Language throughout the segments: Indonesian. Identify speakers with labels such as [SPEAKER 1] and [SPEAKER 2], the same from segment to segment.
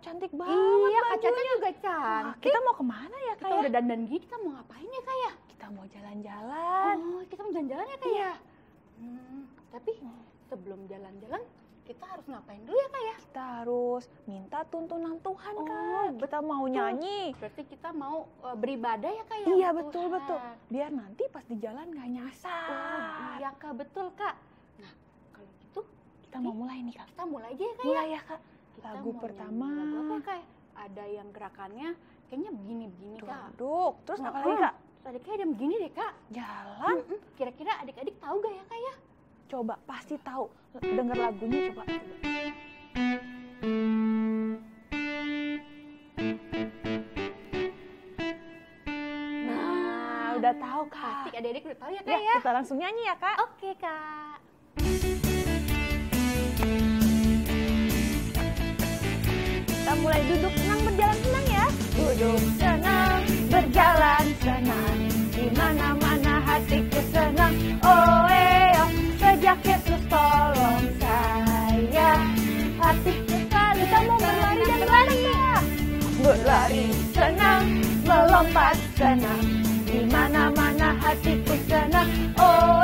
[SPEAKER 1] cantik banget
[SPEAKER 2] Iya, Kak Caca
[SPEAKER 1] bajunya.
[SPEAKER 2] juga
[SPEAKER 1] Wah,
[SPEAKER 2] cantik.
[SPEAKER 1] kita mau kemana ya
[SPEAKER 2] Kita
[SPEAKER 1] Kak ya?
[SPEAKER 2] udah dandan gini, kita mau ngapain ya Kak ya?
[SPEAKER 1] Kita mau jalan-jalan.
[SPEAKER 2] Oh, kita mau jalan-jalan ya Kak
[SPEAKER 1] Iya.
[SPEAKER 2] ya? Tapi sebelum jalan-jalan, kita harus ngapain dulu ya Kak ya?
[SPEAKER 1] Kita harus minta tuntunan Tuhan
[SPEAKER 2] Oh,
[SPEAKER 1] Kak. Kita mau nyanyi.
[SPEAKER 2] Berarti kita mau beribadah ya Kak ya?
[SPEAKER 1] Iya
[SPEAKER 2] sama
[SPEAKER 1] betul
[SPEAKER 2] Tuhan.
[SPEAKER 1] betul. Biar nanti pas di jalan gak
[SPEAKER 2] Oh,
[SPEAKER 1] nyasar.
[SPEAKER 2] iya Kak, betul Kak. Nah, kalau gitu
[SPEAKER 1] Kita mau mulai nih Kak.
[SPEAKER 2] kita mulai aja ya Kak ya?
[SPEAKER 1] Mulai ya Kak.
[SPEAKER 2] Kita
[SPEAKER 1] Lagu
[SPEAKER 2] mau
[SPEAKER 1] pertama.
[SPEAKER 2] nyanyi lagu apa ya Kak? Ada yang gerakannya kayaknya begini-begini Kak.
[SPEAKER 1] Duduk. Terus apa lagi Kak?
[SPEAKER 2] Tadi kayak ada begini deh Kak.
[SPEAKER 1] Jalan.
[SPEAKER 2] Kira-kira adik-adik tahu gak ya Kak ya?
[SPEAKER 1] Coba pasti tahu. Dengar lagunya coba. Nah, udah tahu Kak.
[SPEAKER 2] Pasti adik-adik udah tahu ya Kak
[SPEAKER 1] Ya,
[SPEAKER 2] ya?
[SPEAKER 1] kita langsung nyanyi ya Kak.
[SPEAKER 2] Oke Kak.
[SPEAKER 1] Kita mulai duduk senang berjalan senang ya. Duduk senang berjalan senang. Di mana-mana hatiku senang. Oh sejak Yesus tolong saya. Hatiku selalu kita mau berlari dan berlari ya. Berlari senang, melompat senang. Di mana-mana hatiku senang. Oh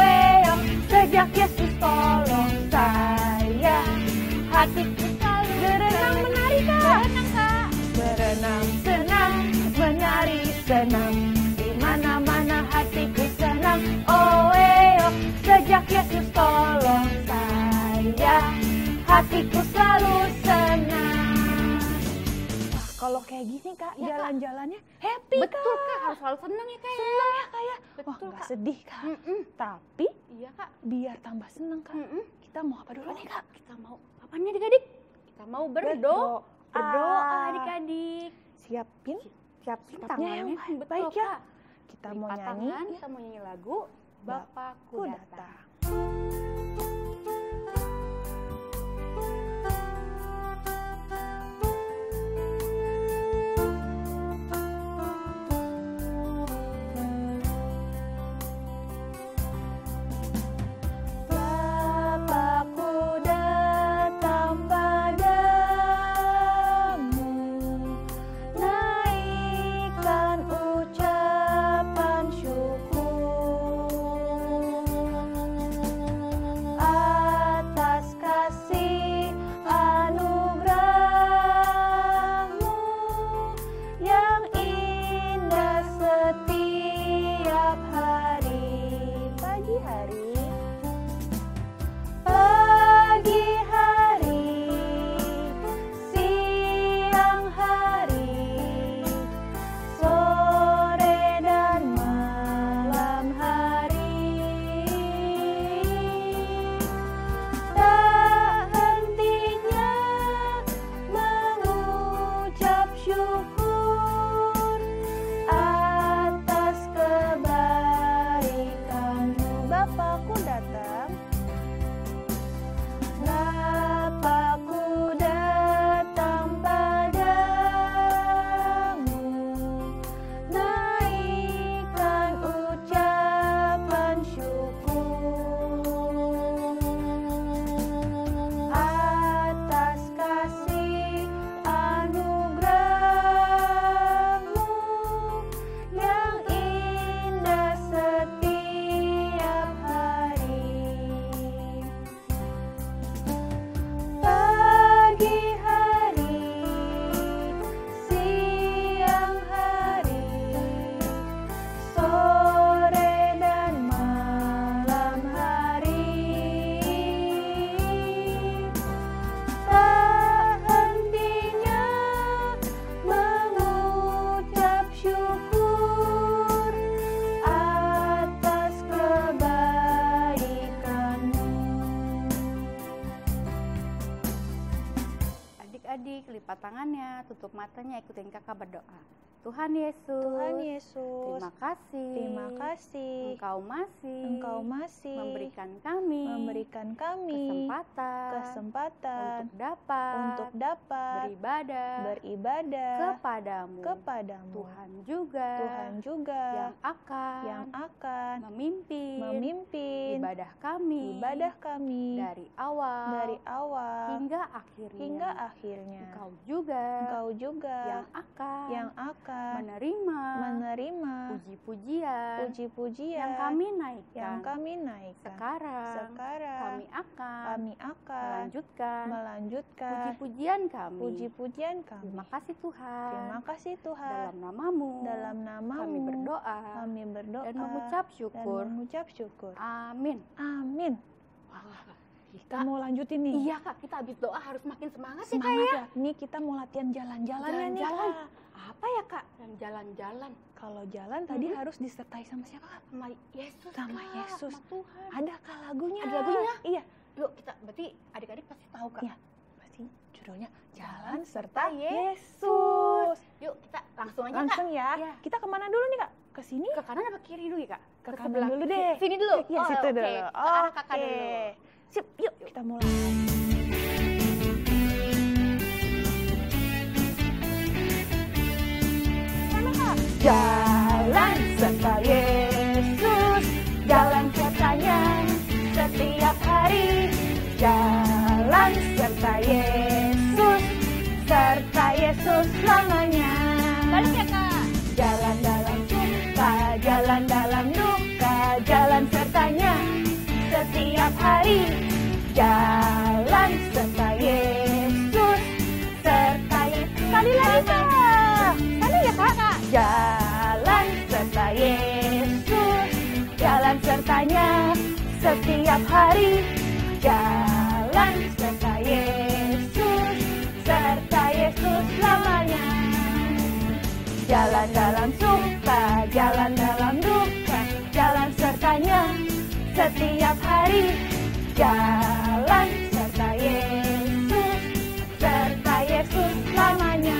[SPEAKER 1] sejak Yesus tolong saya. Hatiku selalu berenang menari Kak. Berenang Kak. Berenang senang, menari senang. Di mana-mana hatiku senang. Oh sejak Yesus tolong saya. Hatiku selalu senang. Wah, kalau kayak gini Kak,
[SPEAKER 2] Ya, Kak.
[SPEAKER 1] jalan-jalannya happy
[SPEAKER 2] Betul
[SPEAKER 1] Kak.
[SPEAKER 2] Kak, harus selalu senang ya Kak ya?
[SPEAKER 1] Senang ya Kak ya. Wah,
[SPEAKER 2] Betul,
[SPEAKER 1] nggak
[SPEAKER 2] Kak.
[SPEAKER 1] sedih Kak.
[SPEAKER 2] Mm-mm.
[SPEAKER 1] Tapi
[SPEAKER 2] Iya Kak.
[SPEAKER 1] biar tambah seneng Kak,
[SPEAKER 2] Mm-mm.
[SPEAKER 1] kita mau apa dulu nih Kak?
[SPEAKER 2] Kita mau apa nih adik-adik? Kita mau berdoa. Berdoa adik-adik.
[SPEAKER 1] Siapin
[SPEAKER 2] Siapin
[SPEAKER 1] Sikapnya yang
[SPEAKER 2] tangannya. Betul
[SPEAKER 1] baik ya.
[SPEAKER 2] Kak.
[SPEAKER 1] Kita mau
[SPEAKER 2] Lipat
[SPEAKER 1] nyanyi.
[SPEAKER 2] tangan, kita mau nyanyi lagu Bapakku
[SPEAKER 1] Ku
[SPEAKER 2] datang.
[SPEAKER 1] Bapakku datang padamu, naikkan ucapan syukur atas kasih anugerahmu yang indah setiap hari. Pagi hari, siang hari, sore dan malam hari. Tak hentinya mengucap syukur atas kebaikanmu. Bapakku datang. Bapakku datang padamu, naikkan ucapan syukur atas kasih anugerahmu yang indah setiap hari. Pagi hari, siang hari, sore dan malam hari. Tak hentinya mengucap syukur atas kebaikanmu.
[SPEAKER 2] Adik-adik, lipat tangannya, tutup matanya, ikutin kakak berdoa. Tuhan Yesus.
[SPEAKER 1] Tuhan Yesus,
[SPEAKER 2] Terima kasih.
[SPEAKER 1] terima kasih. Engkau masih
[SPEAKER 2] memberikan kami
[SPEAKER 1] kesempatan
[SPEAKER 2] untuk dapat beribadah
[SPEAKER 1] kepadamu.
[SPEAKER 2] Tuhan juga
[SPEAKER 1] Tuhan juga
[SPEAKER 2] yang
[SPEAKER 1] akan
[SPEAKER 2] memimpin
[SPEAKER 1] memimpin
[SPEAKER 2] ibadah kami
[SPEAKER 1] dari
[SPEAKER 2] awal
[SPEAKER 1] hingga
[SPEAKER 2] hingga akhirnya.
[SPEAKER 1] akhirnya.
[SPEAKER 2] Engkau juga
[SPEAKER 1] yang akan
[SPEAKER 2] menerima
[SPEAKER 1] puji-pujian
[SPEAKER 2] yang kami naikkan.
[SPEAKER 1] Sekarang
[SPEAKER 2] Kami akan
[SPEAKER 1] kami akan melanjutkan
[SPEAKER 2] puji-pujian kami.
[SPEAKER 1] puji-pujian kami.
[SPEAKER 2] Terima kasih Tuhan.
[SPEAKER 1] Terima kasih Tuhan.
[SPEAKER 2] Dalam namamu,
[SPEAKER 1] Kami berdoa
[SPEAKER 2] dan mengucap syukur. Amin.
[SPEAKER 1] Amin.
[SPEAKER 2] Wah,
[SPEAKER 1] Kita mau lanjutin nih.
[SPEAKER 2] iya Kak, kita habis doa harus makin semangat ya Kak
[SPEAKER 1] Semangat
[SPEAKER 2] ya.
[SPEAKER 1] ya. Nih kita mau latihan jalan-jalannya nih
[SPEAKER 2] Jalan-jalan.
[SPEAKER 1] Kak.
[SPEAKER 2] Apa ya Kak? Yang jalan-jalan
[SPEAKER 1] Kalau jalan tadi harus disertai sama siapa Kak?
[SPEAKER 2] sama Yesus.
[SPEAKER 1] Sama
[SPEAKER 2] Kak,
[SPEAKER 1] Yesus.
[SPEAKER 2] sama Tuhan.
[SPEAKER 1] Ada Kak lagunya.
[SPEAKER 2] Ada lagunya?
[SPEAKER 1] Iya.
[SPEAKER 2] Yuk kita berarti adik-adik pasti tahu Kak.
[SPEAKER 1] Iya. Pasti judulnya Jalan serta
[SPEAKER 2] Yesus.
[SPEAKER 1] Yesus.
[SPEAKER 2] Yuk kita langsung aja
[SPEAKER 1] Langsung
[SPEAKER 2] Kak.
[SPEAKER 1] ya.
[SPEAKER 2] Iya.
[SPEAKER 1] Kita kemana dulu nih Kak? Ke sini?
[SPEAKER 2] Ke kanan apa kiri dulu ya Kak?
[SPEAKER 1] Ke kanan
[SPEAKER 2] sebelah.
[SPEAKER 1] dulu deh.
[SPEAKER 2] Sini dulu.
[SPEAKER 1] Iya,
[SPEAKER 2] Oh,
[SPEAKER 1] situ
[SPEAKER 2] oke.
[SPEAKER 1] dulu.
[SPEAKER 2] Ke arah kakak
[SPEAKER 1] Oke.
[SPEAKER 2] dulu.
[SPEAKER 1] Sip, yuk kita mulai. Mana Kak? Jalan serta Yesus, jalan sertanya setiap hari. Jalan serta Yesus lamanya.
[SPEAKER 2] Balik ya Kak.
[SPEAKER 1] Jalan dalam suka, jalan dalam duka, jalan sertanya setiap hari. Jalan serta Yesus, sekali lagi Kak. Sana ya Kak. Jalan serta Yesus, jalan sertanya setiap hari. Jalan serta Yesus, serta Yesus lamanya. Jalan dalam suka, jalan dalam duka, jalan sertanya setiap hari. Jalan serta Yesus lamanya.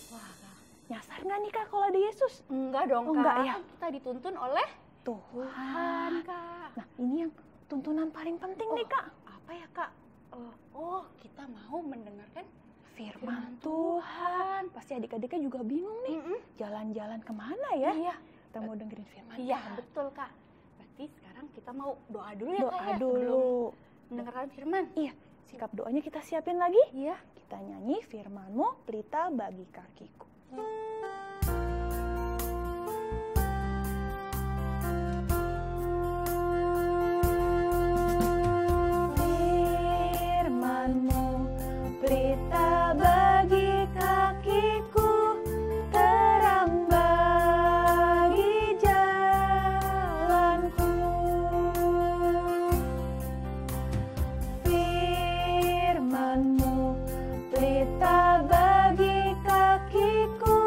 [SPEAKER 2] Wah, Kak.
[SPEAKER 1] Nyasar nggak nih Kak kalau ada Yesus?
[SPEAKER 2] Enggak dong
[SPEAKER 1] Oh,
[SPEAKER 2] Kak.
[SPEAKER 1] enggak ya?
[SPEAKER 2] Kan kita dituntun oleh
[SPEAKER 1] Tuhan.
[SPEAKER 2] Tuhan Kak.
[SPEAKER 1] Nah ini yang tuntunan paling penting nih Kak.
[SPEAKER 2] Apa ya Kak? Kita mau mendengarkan
[SPEAKER 1] Firman Tuhan. Pasti adik-adiknya juga bingung nih. Jalan-jalan kemana ya?
[SPEAKER 2] Iya.
[SPEAKER 1] Kita mau dengerin firman
[SPEAKER 2] Iya,
[SPEAKER 1] Tuhan.
[SPEAKER 2] betul Kak. Berarti sekarang kita mau doa dulu ya Kak
[SPEAKER 1] Doa
[SPEAKER 2] ya?
[SPEAKER 1] dulu.
[SPEAKER 2] Sebelum mendengarkan firman.
[SPEAKER 1] Iya, sikap doanya kita siapin lagi.
[SPEAKER 2] Iya.
[SPEAKER 1] Kita nyanyi firman-Mu pelita bagi kakiku. Firman-Mu pelita bagi kakiku, terang bagi jalanku. Firman-Mu pelita bagi kakiku,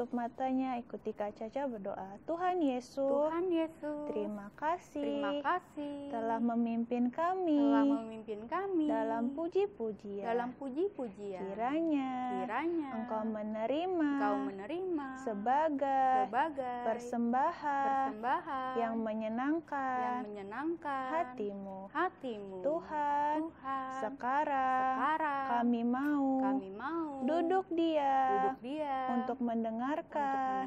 [SPEAKER 1] tutup matanya, ikuti Kak Caca berdoa. Tuhan Yesus,
[SPEAKER 2] Tuhan Yesus,
[SPEAKER 1] terima
[SPEAKER 2] terima
[SPEAKER 1] kasih
[SPEAKER 2] kasih
[SPEAKER 1] telah memimpin kami
[SPEAKER 2] telah memimpin kami
[SPEAKER 1] dalam puji-pujian.
[SPEAKER 2] dalam puji-pujian.
[SPEAKER 1] Kiranya Engkau menerima sebagai persembahan yang menyenangkan hatimu. Tuhan, sekarang kami mau duduk diam untuk mendengarkan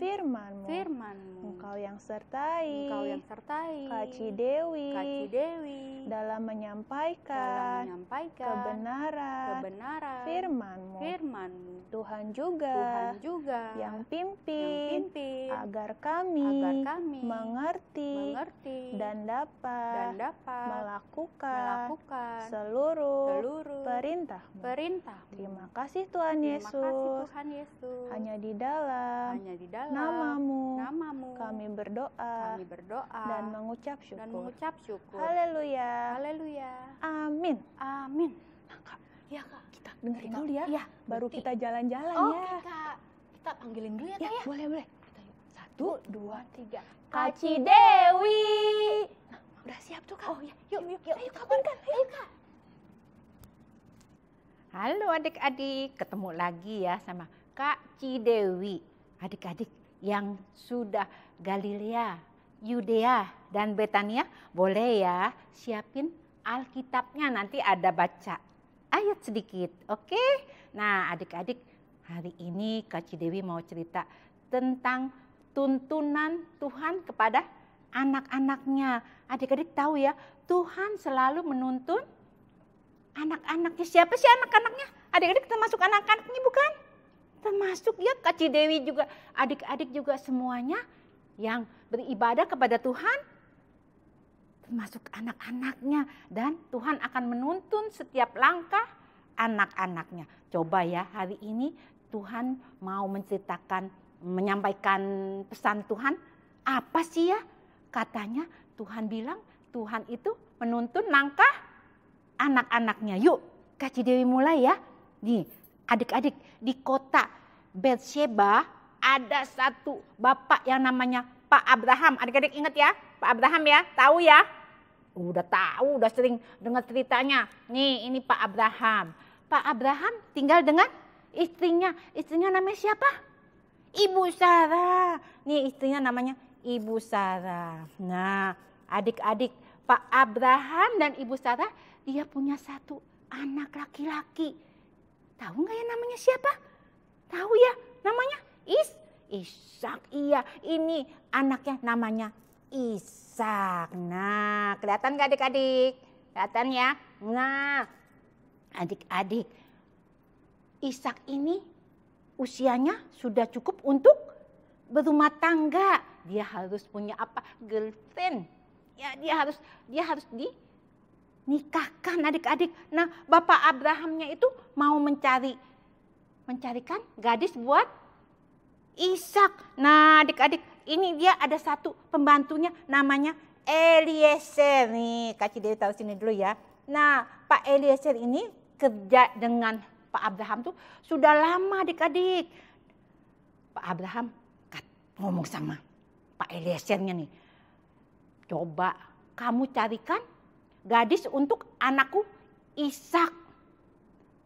[SPEAKER 1] firman-Mu. Engkau yang sertai Kak Cidewi dalam menyampaikan kebenaran firman-Mu. Tuhan juga yang pimpin agar kami mengerti dan dapat melakukan seluruh perintah-Mu. Terima kasih Tuhan Yesus. Hanya di dalam namamu kami berdoa dan mengucap syukur. Haleluya. Amin. Nah, Kak,
[SPEAKER 2] Ya Kak,
[SPEAKER 1] kita dengerin dulu ya.
[SPEAKER 2] Ya,
[SPEAKER 1] Baru
[SPEAKER 2] berarti.
[SPEAKER 1] kita jalan-jalan
[SPEAKER 2] Oke
[SPEAKER 1] ya.
[SPEAKER 2] Kak, kita panggilin dulu ya Kak ya.
[SPEAKER 1] Boleh.
[SPEAKER 2] Kita yuk.
[SPEAKER 1] 1, 2, 3.
[SPEAKER 2] Kak Cidewi.
[SPEAKER 1] Nah, udah siap tuh Kak?
[SPEAKER 2] Oh ya, yuk.
[SPEAKER 1] Ayo kabarkan.
[SPEAKER 2] Ayo Kak.
[SPEAKER 3] Halo adik-adik, ketemu lagi ya sama Kak Cidewi. Adik-adik yang sudah Galilea, Yudea, dan Betania, boleh ya siapin Alkitabnya, nanti ada baca ayat sedikit, oke? Nah adik-adik, hari ini Kak Cidewi mau cerita tentang tuntunan Tuhan kepada anak-anaknya. Adik-adik tahu ya, Tuhan selalu menuntun anak-anaknya. Siapa sih anak-anaknya? Adik-adik termasuk anak-anaknya bukan? Termasuk ya Kak Cidewi juga, adik-adik juga semuanya yang beribadah kepada Tuhan, termasuk anak-anaknya. Dan Tuhan akan menuntun setiap langkah anak-anaknya. Coba ya hari ini Tuhan mau menyampaikan pesan Tuhan. Apa sih ya? Katanya Tuhan bilang Tuhan itu menuntun langkah anak-anaknya. Yuk Kak Cidewi mulai ya. Nih adik-adik, di kota Betsheba ada satu bapak yang namanya Pak Abraham. Adik-adik ingat ya, Pak Abraham ya, tahu ya? Udah tahu, udah sering dengar ceritanya. Nih ini Pak Abraham. Pak Abraham tinggal dengan istrinya. Istrinya namanya siapa? Ibu Sarah. Nih istrinya namanya Ibu Sarah. Nah adik-adik, Pak Abraham dan Ibu Sarah dia punya satu anak laki-laki. Tahu nggak ya namanya siapa? Tahu ya namanya Ishak. Iya, ini anaknya namanya Ishak. Nah, kelihatan nggak adik-adik? Kelihatan ya? Nah, adik-adik, Ishak ini usianya sudah cukup untuk berumah tangga. Dia harus punya apa? Girlfriend. Ya, dia harus dinikahkan adik-adik. Nah, Bapak Abrahamnya itu mau mencarikan gadis buat Ishak. Nah adik-adik, ini dia ada satu pembantunya namanya Eliezer. Nih Kak Cidewi tahu sini dulu ya. Nah Pak Eliezer ini kerja dengan Pak Abraham tuh sudah lama adik-adik. Pak Abraham ngomong sama Pak Eliezernya nih. Coba kamu carikan gadis untuk anakku Ishak.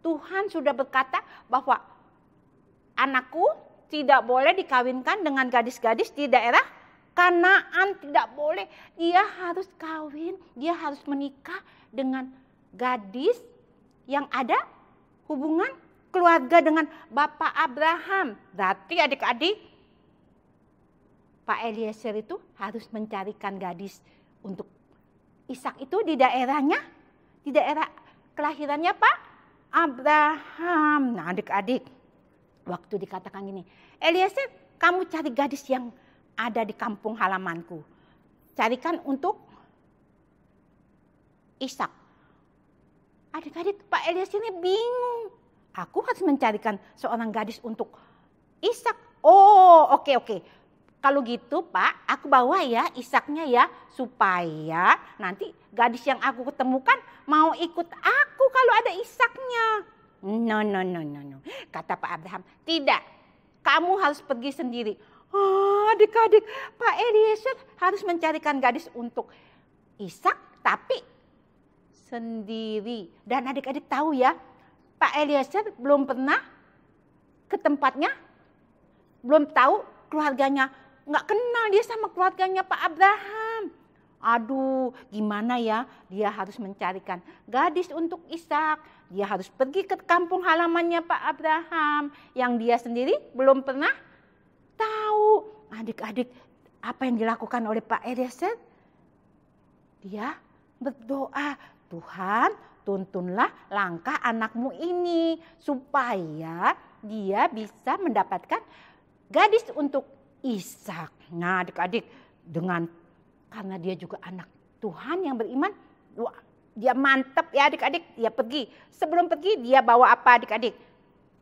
[SPEAKER 3] Tuhan sudah berkata bahwa anakku tidak boleh dikawinkan dengan gadis-gadis di daerah Kanaan. Tidak boleh. Dia harus kawin, dia harus menikah dengan gadis yang ada hubungan keluarga dengan Bapak Abraham. Berarti adik-adik, Pak Eliezer itu harus mencarikan gadis untuk Ishak itu di daerahnya, di daerah kelahirannya Pak Abraham. Nah adik-adik, waktu dikatakan gini, Eliezer kamu cari gadis yang ada di kampung halamanku. Carikan untuk Ishak. Adik-adik, Pak Eliezer ini bingung. Aku harus mencarikan seorang gadis untuk Ishak. Oh oke. Kalau gitu Pak, aku bawa ya Ishaknya ya. Supaya nanti gadis yang aku ketemukan mau ikut aku kalau ada Ishaknya. No. Kata Pak Abraham, tidak. kamu harus pergi sendiri. Adik-adik, Pak Eliezer harus mencarikan gadis untuk Ishak, tapi sendiri. Dan adik-adik tahu ya, Pak Eliezer belum pernah ke tempatnya, belum tahu keluarganya, nggak kenal dia sama keluarganya Pak Abraham. Aduh, gimana ya? Dia harus mencarikan gadis untuk Ishak. Dia harus pergi ke kampung halamannya Pak Abraham yang dia sendiri belum pernah tahu. Adik-adik, apa yang dilakukan oleh Pak Eliezer? Dia berdoa, Tuhan, tuntunlah langkah anakmu ini supaya dia bisa mendapatkan gadis untuk Ishak. Nah, adik-adik, karena dia juga anak Tuhan yang beriman, dia mantap ya adik-adik, dia pergi. Sebelum pergi dia bawa apa adik-adik?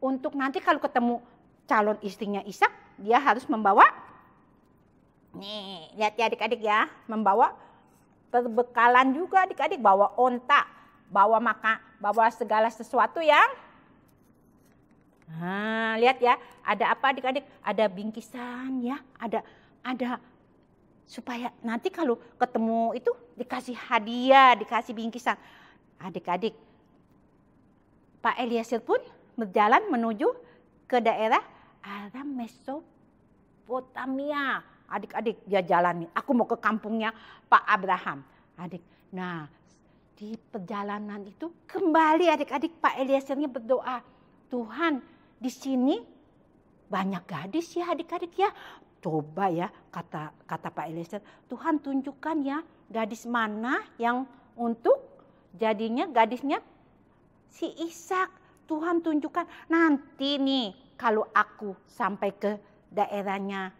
[SPEAKER 3] Untuk nanti kalau ketemu calon istrinya Ishak, dia harus membawa, nih lihat ya adik-adik ya, membawa perbekalan juga adik-adik, bawa onta, bawa segala sesuatu yang, nah lihat ya, ada apa adik-adik? Ada bingkisan ya, ada supaya nanti kalau ketemu itu dikasih hadiah, dikasih bingkisan. Adik-adik, Pak Eliezer pun berjalan menuju ke daerah Aram Mesopotamia. Adik-adik, dia jalan nih, aku mau ke kampungnya Pak Abraham. Adik, nah di perjalanan itu kembali adik-adik Pak Eliezernya berdoa, Tuhan di sini banyak gadis ya adik-adik ya. Coba ya, kata Pak Eliezer, Tuhan tunjukkan ya gadis mana yang untuk jadinya gadisnya si Ishak. Tuhan tunjukkan nanti nih kalau aku sampai ke daerahnya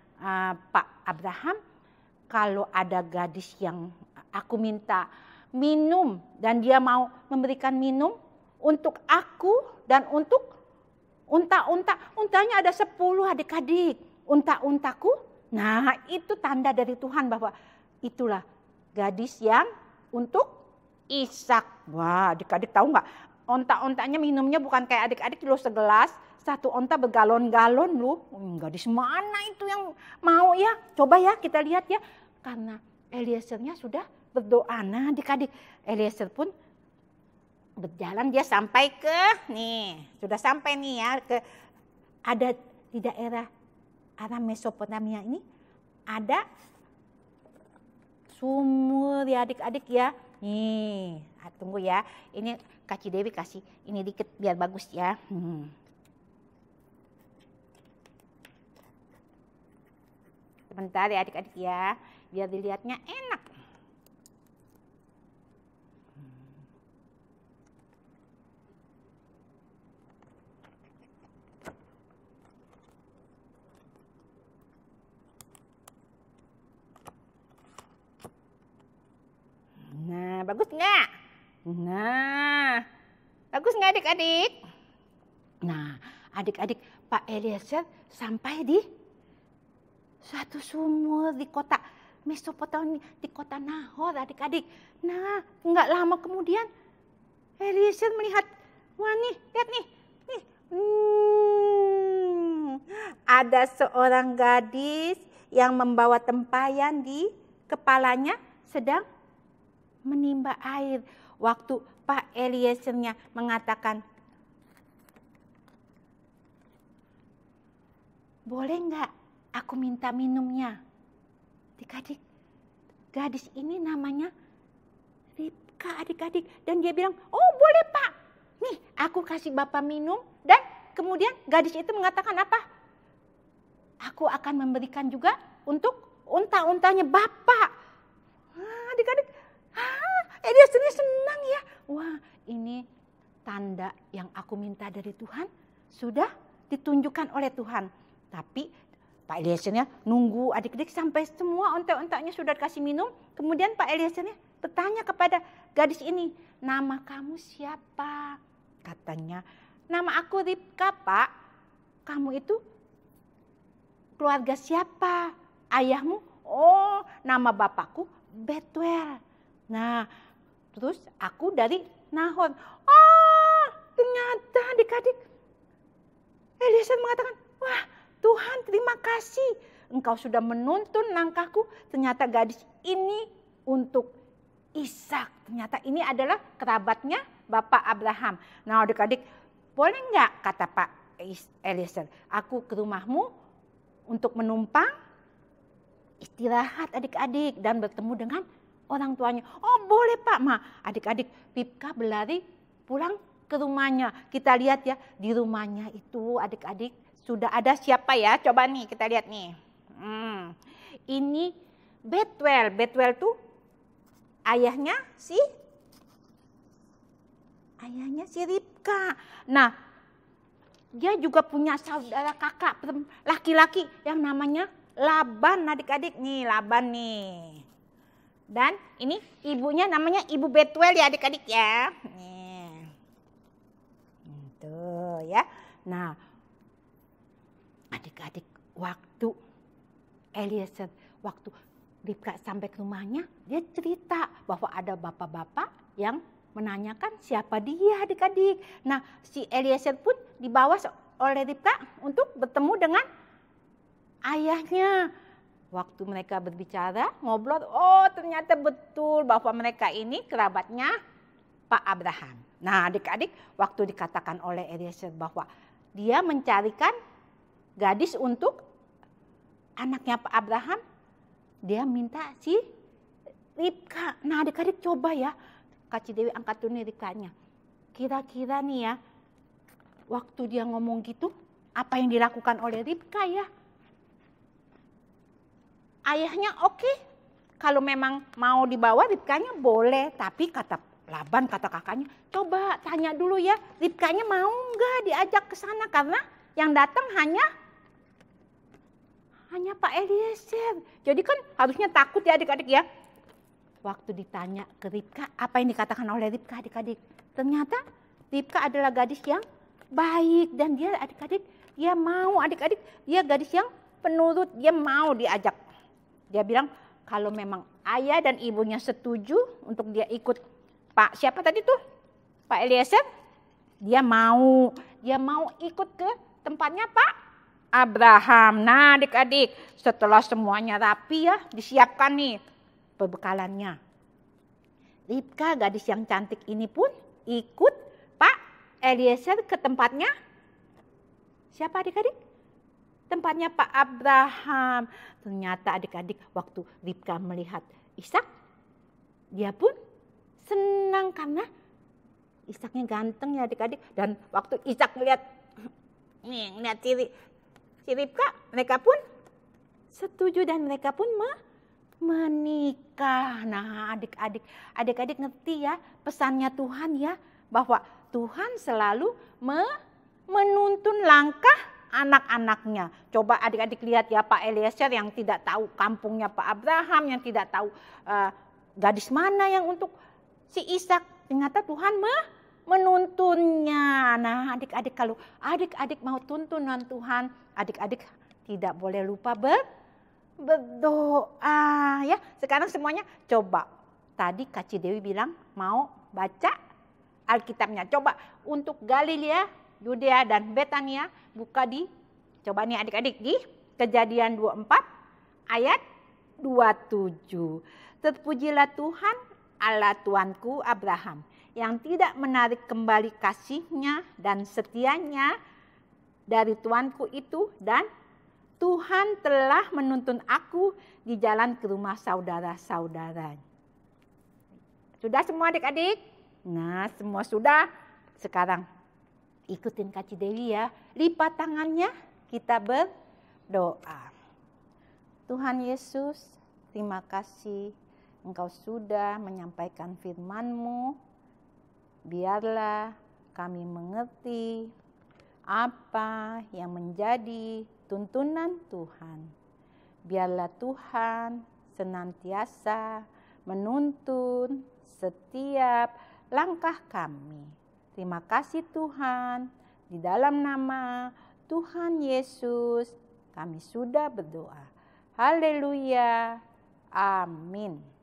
[SPEAKER 3] Pak Abraham, kalau ada gadis yang aku minta minum dan dia mau memberikan minum untuk aku dan untuk untanya ada 10 adik-adik. Unta-untaku, nah itu tanda dari Tuhan bahwa itulah gadis yang untuk Ishak. Wah, adik-adik tahu nggak? Onta-ontanya minumnya bukan kayak adik-adik lo segelas, satu onta bergalon-galon lu. Gadis mana itu yang mau ya? Coba ya kita lihat ya. Karena Eliezernya sudah berdoa. Nah adik-adik, Eliezer pun berjalan, dia sampai ke, nih sudah sampai nih ya, ke ada di daerah Aram Mesopotamia ini ada sumur ya adik-adik ya. Nih, tunggu ya. Ini Kak Cidewi kasih ini dikit biar bagus ya. Sebentar ya adik-adik ya, biar dilihatnya enak. Nah, bagus nggak? Nah, bagus nggak adik-adik? Nah, adik-adik, Pak Eliezer sampai di suatu sumur di kota Mesopotamia, di kota Nahor adik-adik. Nah, nggak lama kemudian Eliezer melihat, wah nih, lihat nih. Ada seorang gadis yang membawa tempayan di kepalanya sedang menimba air. Waktu Pak Eliezernya mengatakan, boleh nggak aku minta minumnya? Adik-adik, gadis ini namanya Ribka adik-adik. Dan dia bilang, oh boleh Pak, nih aku kasih Bapak minum. Dan kemudian gadis itu mengatakan apa? Aku akan memberikan juga untuk unta-untanya Bapak. Adik-adik, Eliezernya senang ya. Wah, ini tanda yang aku minta dari Tuhan sudah ditunjukkan oleh Tuhan. Tapi Pak Eliezernya nunggu adik-adik sampai semua onta-ontanya sudah dikasih minum. Kemudian Pak Eliezernya bertanya kepada gadis ini, nama kamu siapa? Katanya, nama aku Ribka Pak. Kamu itu keluarga siapa? Ayahmu? Oh, nama bapakku Betuel. Nah, terus aku dari Nahor. Ternyata adik-adik Eliezer mengatakan, wah Tuhan terima kasih. Engkau sudah menuntun langkahku. Ternyata gadis ini untuk Ishak. Ternyata ini adalah kerabatnya Bapak Abraham. Nah adik-adik, boleh nggak kata Pak Eliezer, aku ke rumahmu untuk menumpang istirahat adik-adik dan bertemu dengan orang tuanya. Oh boleh Pak, Ma. Adik-adik, Ribka berlari pulang ke rumahnya. Kita lihat ya, di rumahnya itu adik-adik sudah ada siapa ya? Coba nih kita lihat nih. Ini Betuel. Betuel tuh ayahnya si Ribka. Nah, dia juga punya saudara kakak laki-laki yang namanya Laban adik-adik. Nih Laban nih. Dan ini ibunya namanya Ibu Betuel ya adik-adik ya. Nih. Tuh ya. Nah, adik-adik waktu Eliezer, waktu Ribka sampai ke rumahnya, dia cerita bahwa ada bapak-bapak yang menanyakan siapa dia adik-adik. Nah, si Eliezer pun dibawa oleh Ribka untuk bertemu dengan ayahnya. Waktu mereka berbicara, ngobrol, oh ternyata betul bahwa mereka ini kerabatnya Pak Abraham. Nah adik-adik, waktu dikatakan oleh Eliezer bahwa dia mencarikan gadis untuk anaknya Pak Abraham, dia minta si Ribka. Nah adik-adik coba ya, Kak Cidewi angkat dulu nih Ribkanya. Kira-kira nih ya, waktu dia ngomong gitu, apa yang dilakukan oleh Ribka ya? Ayahnya oke, kalau memang mau dibawa Ribkanya boleh. Tapi kata Laban, kata kakaknya, coba tanya dulu ya, Ribkanya mau nggak diajak ke sana? Karena yang datang hanya Pak Eliezer. Jadi kan harusnya takut ya adik-adik ya. Waktu ditanya ke Ribka, apa yang dikatakan oleh Ribka adik-adik? Ternyata Ribka adalah gadis yang baik. Dan dia adik-adik, dia mau adik-adik, dia gadis yang penurut, dia mau diajak. Dia bilang kalau memang ayah dan ibunya setuju untuk dia ikut Pak siapa tadi tuh? Pak Eliezer. Dia mau ikut ke tempatnya Pak Abraham. Nah adik-adik, setelah semuanya rapi ya, disiapkan nih perbekalannya. Ribka gadis yang cantik ini pun ikut Pak Eliezer ke tempatnya siapa adik-adik? Tempatnya Pak Abraham. Ternyata adik-adik waktu Ribka melihat Ishak, dia pun senang karena Ishaknya ganteng ya adik-adik. Dan waktu Ishak melihat si Ribka, mereka pun setuju dan mereka pun menikah. Nah adik-adik ngerti ya pesannya Tuhan ya, bahwa Tuhan selalu menuntun langkah anak-anaknya. Coba adik-adik lihat ya, Pak Eliezer yang tidak tahu kampungnya Pak Abraham, yang tidak tahu gadis mana yang untuk si Ishak. Ternyata Tuhan menuntunnya. Nah adik-adik, kalau adik-adik mau tuntunan Tuhan, adik-adik tidak boleh lupa berdoa ya. Sekarang semuanya coba. Tadi Kak Cidewi bilang mau baca Alkitabnya. Coba untuk Galilea, Yudea dan Betania, buka coba nih adik-adik di Kejadian 24 ayat 27. Terpujilah Tuhan Allah Tuanku Abraham yang tidak menarik kembali kasihnya dan setianya dari Tuanku itu, dan Tuhan telah menuntun aku di jalan ke rumah saudara-saudara. Sudah semua adik-adik? Nah semua sudah. Sekarang ikutin Kak Cidewi ya, lipat tangannya, kita berdoa. Tuhan Yesus, terima kasih Engkau sudah menyampaikan firman-Mu. Biarlah kami mengerti apa yang menjadi tuntunan Tuhan. Biarlah Tuhan senantiasa menuntun setiap langkah kami. Terima kasih Tuhan, di dalam nama Tuhan Yesus kami sudah berdoa. Haleluya, amin.